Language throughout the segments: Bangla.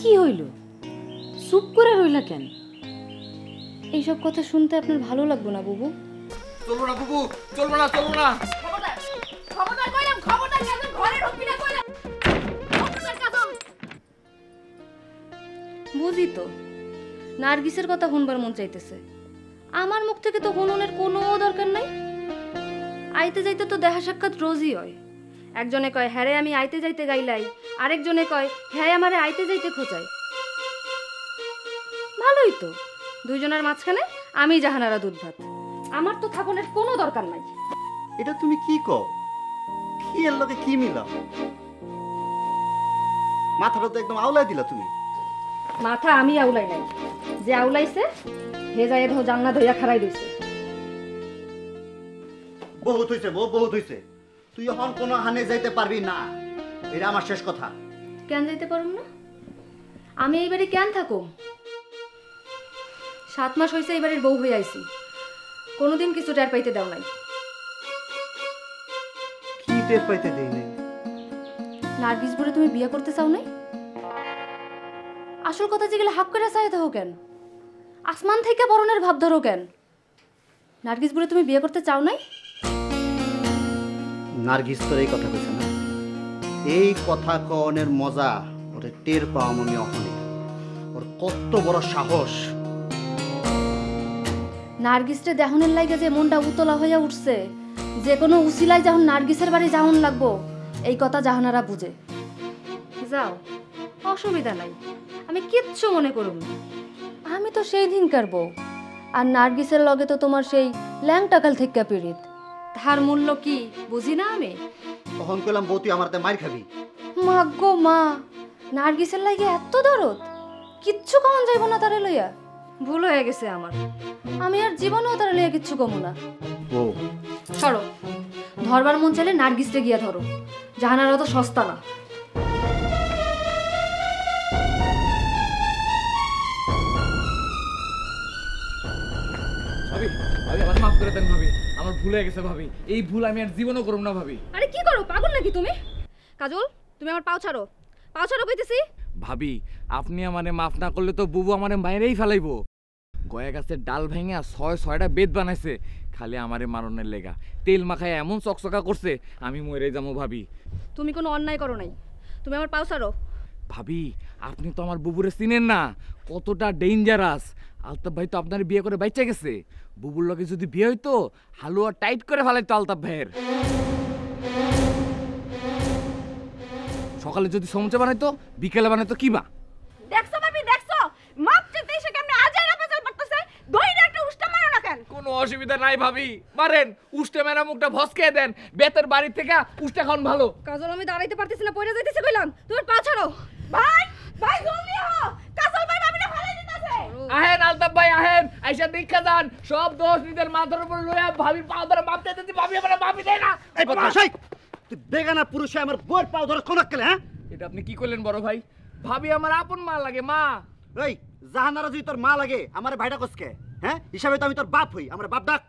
কি হইল? চুপ করে রইলা কেন? এইসব কথা শুনতে আপনার ভালো লাগবে না বুবু? চলবো না বুবু, চলবো না, চলবো না। খবরদার খবরদার কইলাম, খবরদার কাজল ঘরে ঢুকবি না কইলাম। খবরদার কাজল। বুঝি তো নার্গিসের কথা শুনবার মন চাইতেছে। আমার মুখ থেকে তো হুননের কোনো দরকার নাই। আইতে যাইতে তো দেখা সাক্ষাৎ রোজই হয়। একজনে কয় হ্যাঁ রে আমি আইতে যাইতে গাইলাই, আরেকজনে কয় হ্যাঁ আমারে আইতে যাইতে খোঁচাই। ভালোই তো, দুইজনের মাঝখানে আমি জাহানারা দুধ ভাত। আমার তো থাকনের কোনো দরকার নাই। এটা তুমি কি কও? কি এর লগে কি মিলাও? মাথাটা তো একদম আউলাই দিলা তুমি। মাথা আমি আউলাই নাই, যে আউলাইছে হে যায় ধো জান্নাত হইয়া খাড়াই রইছে। বহুত হইছে বউ, বহুত হইছে। তুই এখন কোনো হানে যাইতে পারবি না, এটা আমার শেষ কথা। কেন যাইতে পারুম না? আমি এই বাড়ি কেন থাকুম? 7 মাস হয়েছে এই বাড়ির বউ হয়ে আইছি, কোনোদিন কিছু টের পাইতে দাও নাই। কি টের পাইতে দেই নাই? নার্গিস বলে তুমি বিয়ে করতে চাও নাই? আসল কথা যেগুলো হাফ করে চাই থাকো কেন? আসমান থেকে বরণের ভাব ধরো কেন? নার্গিস বলে তুমি বিয়ে করতে চাও নাই? নার্গিস তোর এই কথা কইছে না? এই কথা কনের মজা ওরে টের পাওয়া মনে অহনে। ওর কত বড় সাহস! নার্গিসরে দেহনের লাগে যে মনটা উতলা হইয়া উঠছে, যে কোনো উসিলায় যখন নার্গিসের বাড়ি যাহন লাগবো এই কথা জাহানারা বুঝে। যাও, অসুবিধা নাই, আমি কিচ্ছু মনে করুম না। আমি তো সেই দিনকার বউ, আর নার্গিসের লগে তো তোমার সেই ল্যাংটাকাল থেকে পীড়িত। তার মূল্য কি বুঝি না আমি? তখন কইলাম বউ তুই আমার মাইর খাবি। মা গো মা, নার্গিসের লাগে এত দরদ, কিচ্ছু কমন যাইব না তারে লইয়া? ভুল হয়ে গেছে আমার, আমি আর জীবনেও তারে লইয়া কিচ্ছু কমু না। বউ সরো, ধরবার মন চাইলে নার্গিসকে গিয়া ধরো, জাহানারা তো সস্তা না। ভাবি, ভাবি আমার মাফ করে দেন ভাবি, আমার ভুল হয়ে গেছে ভাবি। এই ভুল আমি আর জীবনও করব না ভাবি। আরে কি করো, পাগল নাকি তুমি? কাজল, তুমি আমার পাও ছাড়ো, পাও ছাড়ো কইতেছি। ভাবি আপনি আমারে মাফ না করলে তো বুবু আমারে মাইরেই ফেলাইবো। গয়া গাছের ডাল ভেঙে 6টা বেদ বানাইছে খালি আমারে মারনের লেগা। তেল মাখায় এমন চকচকা করছে আমি মরে যাবো ভাবি। তুমি কোনো অন্যায় করো নাই, তুমি আমার পাও ছাড়ো। ভাবি আপনি তো আমার বুবুরে চিনেন না, কতটা ডেঞ্জারাস। আলতাফ ভাই তো আপনার বিয়ে করে বাইচা গেছে। বুবুর লগে যদি বিয়ে হইতো হালুয়া টাইট করে ফেলাইতো আলতাফ ভাইয়ের। সকালে যদি সমুচা বানাইতো বিকেলে বানাইতো কিবা। দেখছো ভাবি, দেখছো মাপ চেতে এসে কেমনে আজাইরা বাজার করতেছে। দইরা একটা উষ্টা মারো না কেন? কোনো অসুবিধা নাই ভাবি, মারেন। উষ্টে মেরা মুখটা ভসকে দেন, বেতের বাড়ি থেকে উষ্টে খান ভালো। কাজল আমি দাঁড়াইতে পারতেছি না, পড়ে যাইতেছে কইলাম, তোমার পা ছাড়ো। ভাই ভাই জলদি হও, কাজল ভাই ভাবিরে ফালাই দিতেছে। আহেন আলতাফ ভাই আহেন, আইসা দীক্ষা যান। সব দোষ নিজের মাথার উপর লইয়া ভাবির পা ধরে মাপ দিতেছি, ভাবি আমার মাপি দেয় না। এই বদমাশ, এই তুই বেগানা পুরুষে আমার বউয়ের পাও ধরে কোন কেলে? হ্যাঁ, এটা আপনি কি করলেন বড় ভাই? ভাবি আমার আপন মা লাগে, মা। এই জাহানারা যদি তোর মা লাগে আমার ভাইটা কসকে? হ্যাঁ, হিসাবে তো আমি তোর বাপ হই, আমার বাপ ডাক।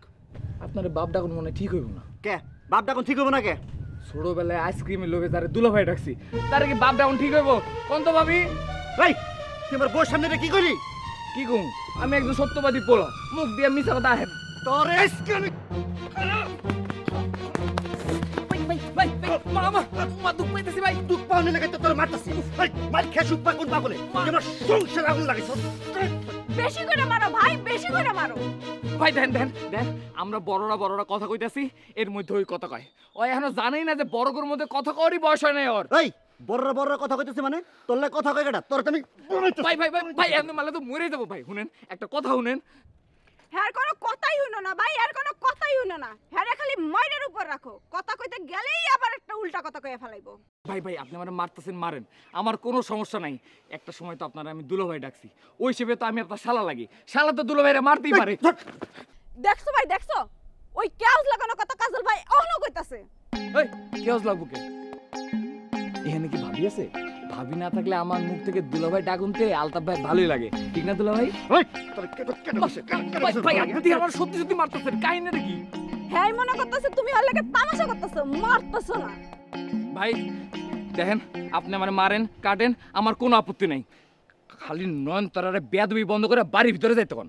আপনার বাপ ডাকুন মনে ঠিক হইব না। কে বাপ ডাকুন ঠিক হবো না? কে ছোটবেলায় আইসক্রিমের লোভে তারে দুলা ভাই ডাকছি, তারে কি বাপ ডাকুন ঠিক হইব? কোন তো ভাবি? এই তুই আমার বউর সামনে রে কি করি? কি কম, আমি একজন সত্যবাদী পোলা, মুখ দিয়ে মিছা কথা আহেন। তোর আজকে আমি ভাই মা মা মা দুঃখ পাইতেছি ভাই। দুঃখ পাওনি লাগে তো তোর মারতাছি। এই মার খেয়ে সুখ পাকুন পাগলে তুই আমার সংসার আগুন লাগাইছ। বেশি করে মারো ভাই, বেশি করে মারো। ভাই দেন দেন দেন, আমরা বড়রা কথা কইতাছি, এর মধ্যে ওই কথা কয়। ও এখনো জানেই না যে বড়গোর মধ্যে কথা কওয়ারই বয়স হয় নাই ওর। এই বড়রা কথা কইতেছি মানে তোর লাগে কথা কই কেডা? তোর তো আমি ভাই ভাই ভাই ভাই এমনি মারলে তো মরেই যাবো ভাই। শুনেন একটা কথা শুনেন। হ্যার কোনো কথাই হইনো না ভাই, আর কোনো কথাই হইনো না। হ্যারে খালি মাইরের উপর রাখো, কথা কইতে গেলেই আবার একটা উল্টা কথা কইয়া ফেলাইবো। ভাই ভাই আপনি আমার মারতেছেন মারেন, আমার কোনো সমস্যা নাই। একটা সময় তো আপনারা আমি দুলো ভাই ডাকছি, ওই হিসেবে তো আমি আপনার শালা লাগি। শালা তো দুলো ভাইরা মারতেই পারে। দেখছো ভাই, দেখছো ওই কেউজ লাগানো কথা কাজল ভাই অহনো কইতাছে। এই কেউজ লাগবো কে? এখানে কি ভাবি আছে? ভাবি না থাকলে আমার মুখ থেকে দুলো ভাই ডাকুনতে আলতাফ ভাই ভালোই লাগে, ঠিক না দুলো ভাই? ওই তোর কেডা বসে ভাই ভাই আপনি কি আমার সত্যি সত্যি মারতেছেন? কাহিনীটা কি? হ্যাঁ মনে করতেছে তুমি ওর লাগে তামাশা করতেছো, মারতেছো না। ভাই দেখেন, আপনি আমার মারেন কাটেন, আমার কোনো আপত্তি নাই। খালি নয়নতারারে বেয়াদবি বন্ধ করে বাড়ির ভিতরে যাইতে কোন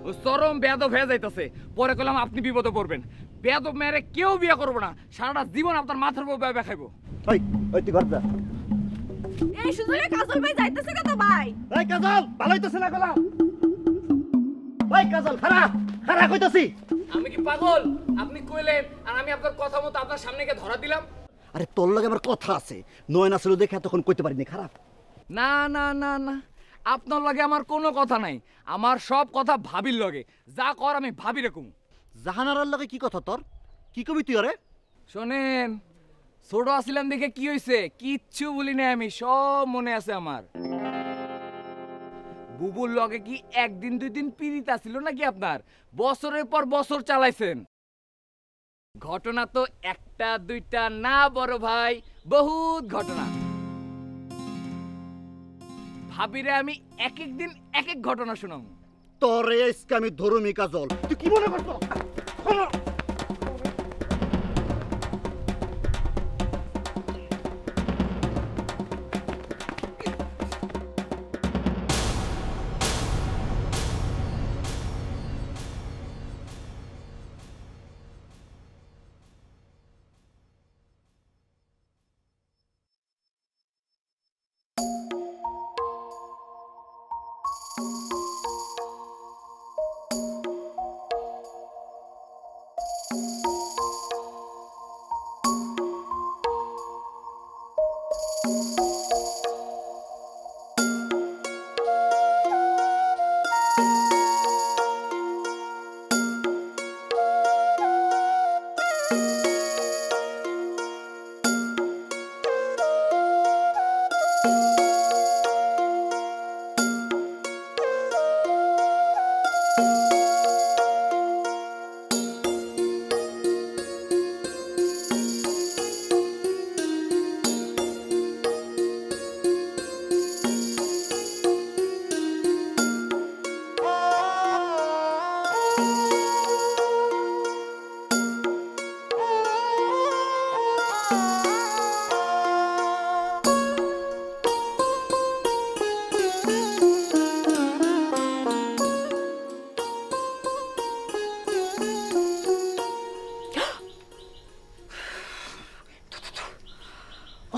ও চরম বেয়াদব হয়ে যাইতেছে। পরে কইলাম আপনি বিপদে পড়বেন। বেয়াদব মেয়েরে কেউ বিয়ে করবো না, সারাটা জীবন আপনার মাথার উপর ব্যয় খাইবো। ওই ওই তুই ঘর যা। এই সুযোগে কাজল ভাই যাইতেছে কত ভাই? এই কাজল ভালো হইতেছে না গলা। ওই কাজল খারা খারা কইতাছি। আমি কি পাগল? আপনি কইলেন আর আমি আপনার কথা মতো আপনার সামনে গিয়ে ধরা দিলাম। আরে তোর লগে আমার কথা আছে, নয়ন আসলে দেখে তখন কইতে পারিনি খারাপ। না না না না, আপনার লগে আমার কোনো কথা নাই। আমার সব কথা ভাবির লগে, যা কর আমি ভাবি রকম। জাহানারার লগে কি কথা তোর? কি কবি তুই আরে? শোনেন, ছোট আসিলাম দেখে কি হইছে? কিচ্ছু বলি নাই আমি, সব মনে আছে আমার। বুবুর লগে কি একদিন দুই দিন পিড়িত ছিল নাকি আপনার? বছরের পর বছর চালাইছেন। ঘটনা তো একটা দুইটা না বড় ভাই, বহুত ঘটনা। ভাবিরে আমি এক এক দিন এক এক ঘটনা শুনাম। তোরে আজকে আমি ধরুমি কাজল। তুই কি মনে করছ?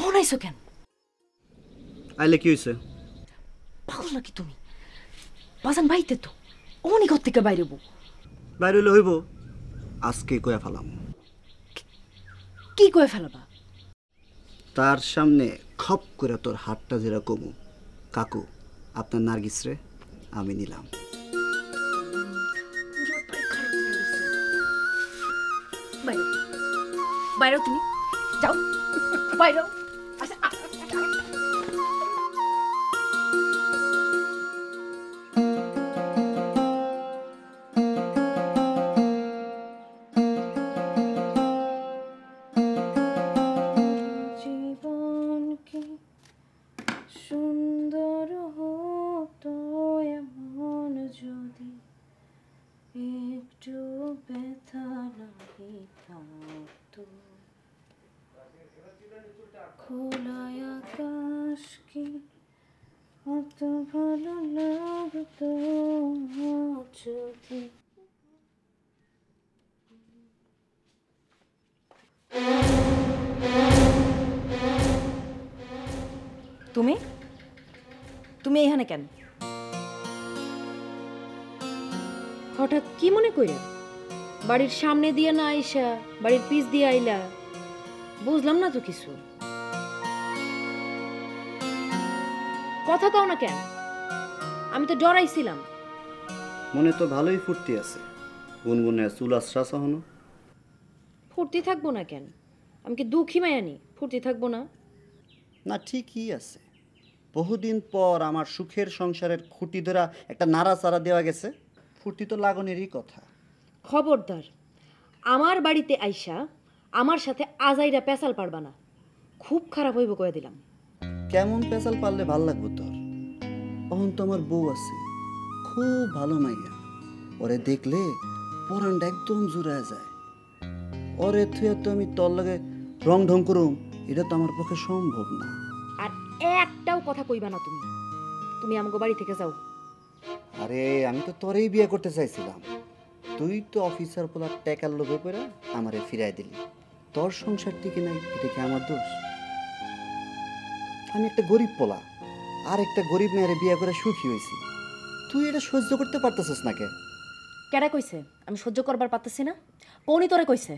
অনাইছো কেন? আইলে কি হইছে? পাগল নাকি তুমি? বাজান বাইতে তো অনি ঘর থেকে বাইরে বউ। বাইরে হইলে হইব, আজকে কয়া ফেলাম। কি কয়ে ফেলাবা? তার সামনে খপ করে তোর হাতটা যেরা কমু, কাকু আপনার নার্গিস রে আমি নিলাম। বাইরে বাইরে তুমি যাও, বাইরে। সুন্দর হতো এমন যদি একটু ব্যথা নাহি থাকতো, খোলা আকাশ কি অত ভালো লাগতো যদি। তুমি তুমি এখানে কেন? হঠাৎ কি মনে কইরা? বাড়ির সামনে দিয়ে না আইসা বাড়ির পিছ দিয়ে আইলা, বুঝলাম না তো কিছু। কথা কও না কেন? আমি তো ডরাইছিলাম। মনে তো ভালোই ফুর্তি আছে, গুনগুনে চুল আশ্বাস হনো। ফুর্তি থাকবো না কেন? আমি কি দুঃখী মায়ানি? ফুর্তি থাকবো না? না ঠিকই আছে, বহুদিন পর আমার সুখের সংসারের খুঁটি ধরা একটা নাড়াচাড়া দেওয়া গেছে, ফুর্তি তো লাগনেরই কথা। খবরদার আমার বাড়িতে আইসা আমার সাথে আজাইরা পেশাল পারবা না, খুব খারাপ হইব কয়ে দিলাম। কেমন পেশাল পারলে ভাল লাগবো তোর? তখন তো আমার বউ আছে, খুব ভালো মাইয়া, ওরে দেখলে পরানটা একদম জুড়ায় যায়। ওরে থুয়া তো আমি তোর লাগে রং ঢং করুম, এটা তো আমার পক্ষে সম্ভব না। আর একটাও একটাও কথা কইবা না তুমি। তুমি আমগো বাড়ি থেকে যাও। আরে আমি তো তোরেই বিয়ে করতে চাইছিলাম, তুই তো অফিসার পোলা টেকার লোভে পড়ে আমারে ফিরাই দিলি। তোর সংসার টিকে নাই, এটা কি আমার দোষ? আমি একটা গরিব পোলা আর একটা গরিব মেয়েরে বিয়ে করে সুখী হয়েছি, তুই এটা সহ্য করতে পারতেছিস না কে? কেডা কইছে আমি সহ্য করবার পারতেছি না? কোনই তোরে কইছে?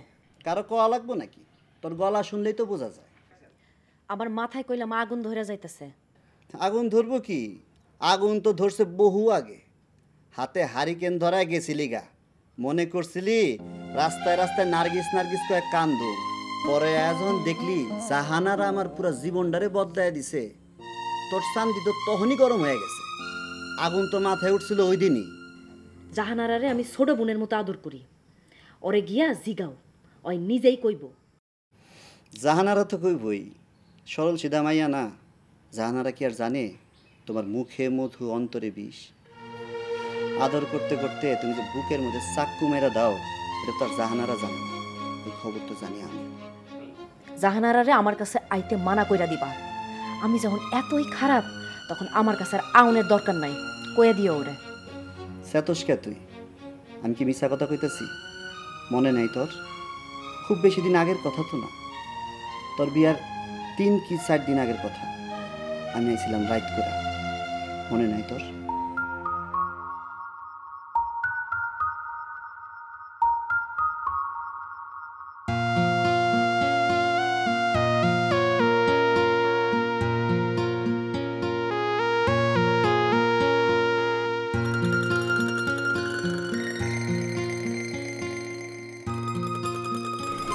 কারো কয়া লাগবো নাকি? তোর গলা শুনলেই তো বোঝা যায়। আমার মাথায় কইলাম আগুন ধরে যাইতেছে। আগুন ধরবো কি? আগুন তো ধরছে বহু আগে। হাতে হারিকেন ধরায় গেছিলি গা, মনে করছিলি রাস্তায় রাস্তায় নার্গিস নার্গিস কয়ে কান্দু, পরে আয়োজন দেখলি জাহানারা আমার পুরা জীবনটারে বদলায় দিছে। তোর চান্দি তো তখনই গরম হয়ে গেছে। আগুন তো মাথায় উঠছিল ওই দিনই। জাহানারারে আমি ছোট বোনের মতো আদর করি, ওরে গিয়া জিগাও, ওই নিজেই কইব। জাহানারা তো কইবই, সরল সিধা মাইয়া না। জাহানারা কি আর জানে তোমার মুখে মধু অন্তরে বিষ? আদর করতে করতে তুমি যে বুকের মধ্যে চাক্কু মেরা দাও, এটা তো আর জাহানারা জানে না, ওই খবর তো জানি আমি। জাহানারারে আমার কাছে আইতে মানা কইরা দিবা। আমি যখন এতই খারাপ তখন আমার কাছে আর আউনের দরকার নাই, কইয়া দিও ওরে। সেতস কে তুই? আমি কি মিছা কথা কইতেছি? মনে নাই তোর? খুব বেশি দিন আগের কথা তো না, তোর বিয়ার 3 কি 4 দিন আগের কথা। আমি আইছিলাম রাইট করে, মনে নাই তোর?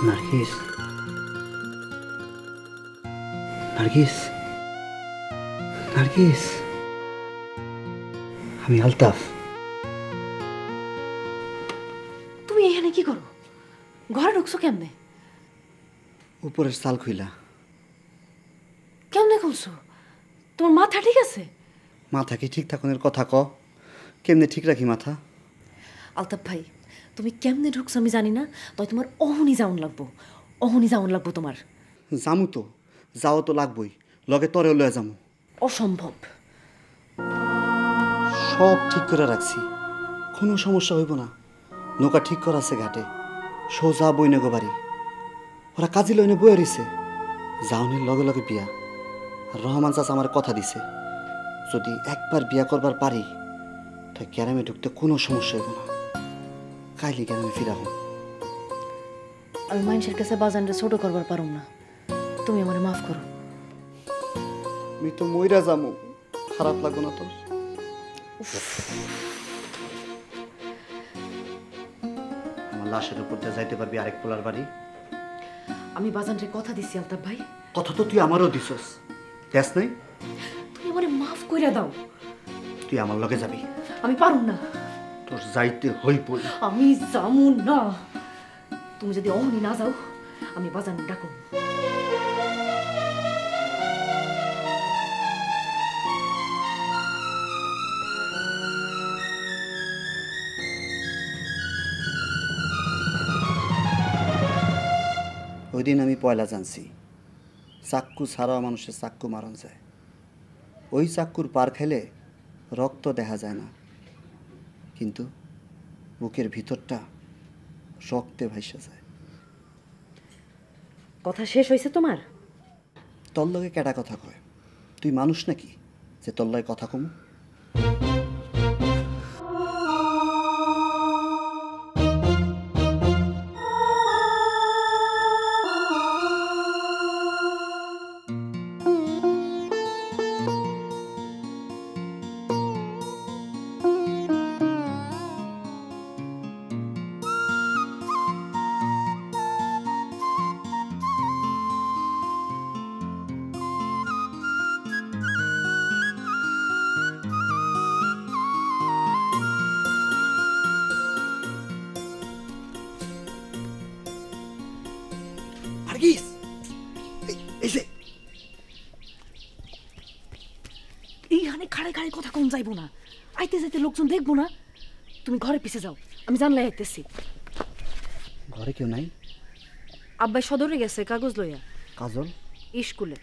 নার্গিস, নার্গিস, নার্গিস, আমি আলতাফ। তুমি এখানে কি করো? ঘরে ঢুকছো কেমনে? উপরের চাল খুইলা। কেমনে খুলছো? তোমার মাথা ঠিক আছে? মাথা কি ঠিক থাকুনের কথা ক? কেমনে ঠিক রাখি মাথা? আলতাফ ভাই, তুমি কেমনে ঢুকছো আমি জানি না, তাই তোমার অহনি যাওন লাগবো, অহনি যাওন লাগবো তোমার। জামু তো, যাও তো লাগবই, লগে তরেও লয়ে যামু। অসম্ভব। সব ঠিক করে রাখছি, কোনো সমস্যা হইব না। নৌকা ঠিক করা আছে ঘাটে, সোজা বইনেগো বাড়ি। ওরা কাজী লইনে বয়ে রইছে, যাওনের লগে লগে বিয়া। আর রহমান চাচা আমার কথা দিছে, যদি একবার বিয়া করবার পারি তাই গ্রামে ঢুকতে কোনো সমস্যা হইব না। কাইলি গ্রামে ফিরা হম। আমি মানুষের কাছে বাজানটা ছোট করবার পারুম না, তুমি আমার মাফ করো। আমি তো মইরা যামু, খারাপ লাগবো না তোর? আমার লাশের উপর দিয়ে যাইতে পারবি আরেক পোলার বাড়ি? আমি বাজানরে কথা দিছি আলতাফ ভাই। কথা তো তুই আমারও দিছস, দেখ নাই? তুমি আমারে মাফ কইরা দাও। তুই আমার লগে যাবি। আমি পারুম না। তোর যাইতে হইবই। আমি যামু না। তুমি যদি অহনি না যাও, আমি বাজান ডাকো। ওই দিন আমি পয়লা জানছি চাক্কু ছাড়াও মানুষের চাক্কু মারণ যায়। ওই চাক্কুর পার খেলে রক্ত দেখা যায় না, কিন্তু বুকের ভিতরটা রক্তে ভাইসা যায়। কথা শেষ হয়েছে তোমার? তোর লগে কেটা কথা কয়? তুই মানুষ নাকি যে তোর লগে কথা কমু? নার্গিস, এই যে এইখানে খাড়ে খাড়ে কথা কম যাইবো না, আইতে যাইতে লোকজন দেখবো না। তুমি ঘরে পিছে যাও, আমি জানলে আইতেছি। ঘরে কেউ নাই? আব্বাই সদরে গেছে কাগজ লইয়া। কাজল? স্কুলে।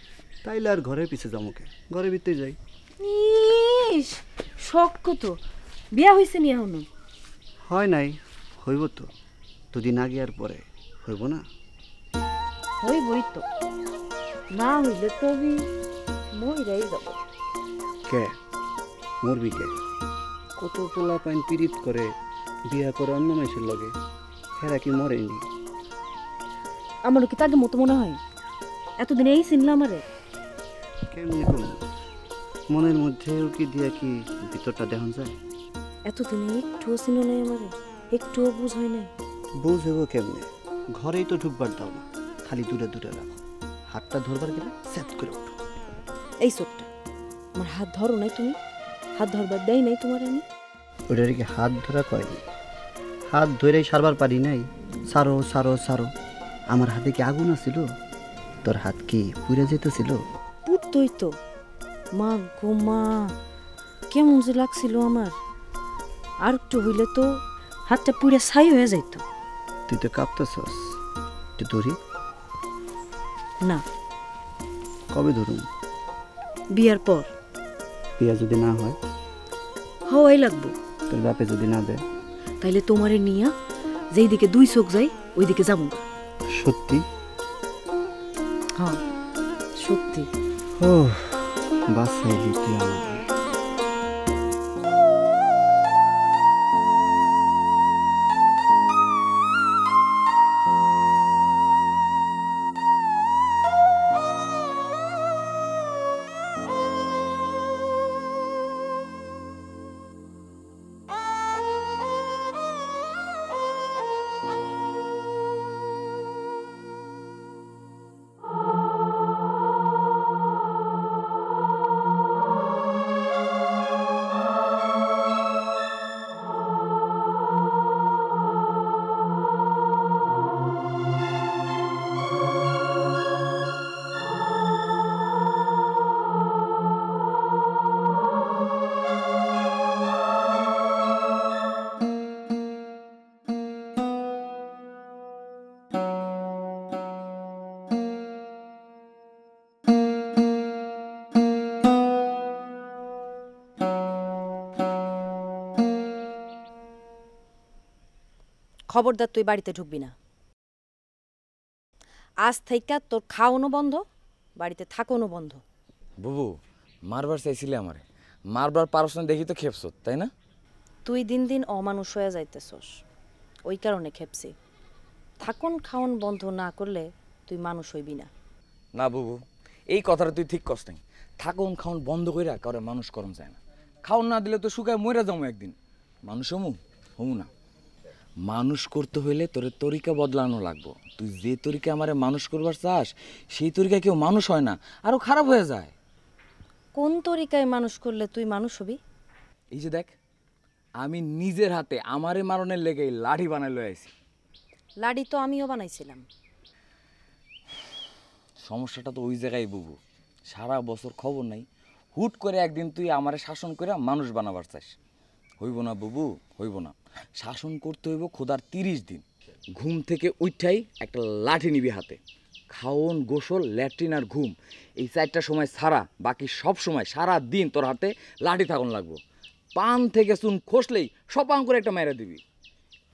তাইলে আর ঘরের পিছে যামুকে, ঘরের ভিতরে যাই। ইস শখ কত, বিয়া হয়েছে নি এখনো? হয় নাই, হইব তো, দুদিন আগে আর পরে হইব না। হইবই তো, না হইলে তো আমি মহিলাই যাব। কে মরবি কে? কত পোলা পাইন পীড়িত করে বিয়া করে অন্য মানুষের লগে, হেরা কি মরেনি? আমারও কি তাকে মতো মনে হয়? এতদিন এই চিনলাম আমারে। কেমনি করব? মনের মধ্যেও কি দিয়া কি ভিতরটা দেখান যায়? এতদিনে একটুও চিনো নাই আমারে, একটুও বুঝ হয় নাই। বুঝব কেমনে? ঘরেই তো ঢুকবার দাও না, খালি দূরে দূরে রাখো। হাতটা ধরবার গেলে সেট করে ওঠো। এই ছোট্টা, আমার হাত ধরো নাই তুমি? হাত ধরবার দেয় নাই তোমার আমি? ওটার কি হাত ধরা কয়নি? হাত ধরেই সারবার পারি নাই। সারো সারো সারো। আমার হাতে কি আগুন আছিল? তোর হাত কি পুড়ে যেতেছিল? পুড়তই তো। মা গো মা, কেমন যে লাগছিল আমার। আর একটু হইলে তো হাতটা পুড়ে ছাই হয়ে যাইতো। তুই তো কাঁপতেছস, তুই ধরি? না, কবে ধরুন? বিয়ার পর। বিয়া যদি না হয়? হওয়াই লাগবো। তোর বাপে যদি না দেয়? তাইলে তোমারে নিয়া যেই দিকে দুই চোখ যাই ওই দিকে যাবো। সত্যি? হ্যাঁ সত্যি। ও বাসাইলি তুই আমাকে। খবরদার তুই বাড়িতে ঢুকবি না। আজ থেকে তোর খাওয়ানো বন্ধ, বাড়িতে থাকানো বন্ধ। বুবু মারবার চাইছিলে আমারে, মারবার পারস না দেখি তো খেপছ, তাই না? তুই দিন দিন অমানুষ হয়ে যাইতেছস, ওই কারণে খেপছি। থাকুন খাওয়ান বন্ধ না করলে তুই মানুষ হইবি না। না বুবু, এই কথাটা তুই ঠিক কস নাই। থাকুন খাওন বন্ধ কইরা কারো মানুষ করম যায় না। খাওন না দিলে তো শুকায় মইরা যাবো একদিন। মানুষ হমু না। মানুষ করতে হইলে তোর তরিকা বদলানো লাগবো। তুই যে তরিকা আমারে মানুষ করবার চাস, সেই তরিকা কেউ মানুষ হয় না, আরো খারাপ হয়ে যায়। কোন তরিকায় মানুষ করলে তুই মানুষ হবি? এই যে দেখ, আমি নিজের হাতে আমারে মারণের লেগে এই লাঠি বানাই লই আইছি। লাডি তো আমিও বানাইছিলাম। সমস্যাটা তো ওই জায়গায় বুবু, সারা বছর খবর নাই, হুট করে একদিন তুই আমারে শাসন করে মানুষ বানাবার চাস। হইব না বুবু, হইব না। শাসন করতে হইব খোদার 30 দিন। ঘুম থেকে উঠাই একটা লাঠি নিবি হাতে। খাওন, গোসল, ল্যাট্রিন আর ঘুম, এই 4টা সময় ছাড়া বাকি সব সময় সারা দিন তোর হাতে লাঠি থাকুন লাগবো। পান থেকে চুন খসলেই সপাং করে একটা মেরে দিবি।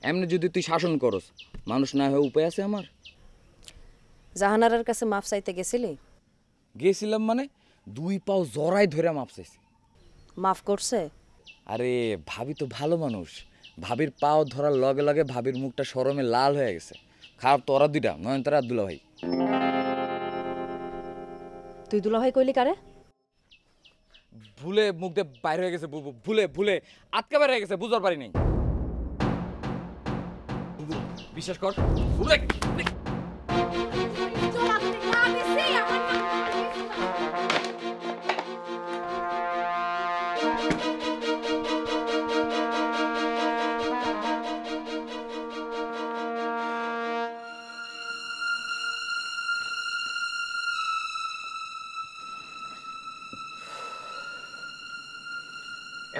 এমনি যদি তুই শাসন করস, মানুষ না হয়ে উপায় আছে আমার? জাহানারার কাছে মাপ চাইতে গেছিলি? গেছিলাম মানে 2 পাও জড়াই ধরে মাপ চাইছি। মাফ করছে? আরে ভাবি তো ভালো মানুষ, ভাবির পাও ধরার লগে লগে ভাবির মুখটা শরমে লাল হয়ে গেছে। খারাপ তো ওরা দুইটা, নয়নতারা আর দুলা ভাই। তুই দুলাভাই কইলি কারে? ভুলে মুখ দিয়ে বাইরে হয়ে গেছে বুবু, ভুলে আটকা বের হয়ে গেছে, বুঝতে পারি নাই। বুবু বিশ্বাস কর, বুবু দেখ।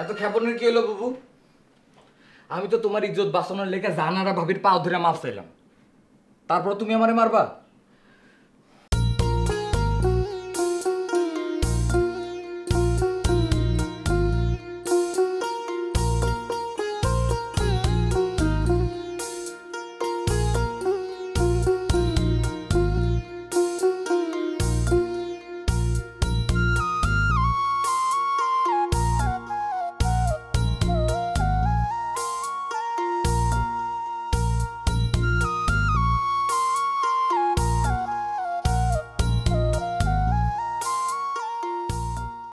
এত ক্ষেপণের কি হলো বুবু? আমি তো তোমার ইজ্জত বাঁচানোর লেগে জানারা ভাবির পাও ধরে মাপ চাইলাম, তারপর তুমি আমারে মারবা?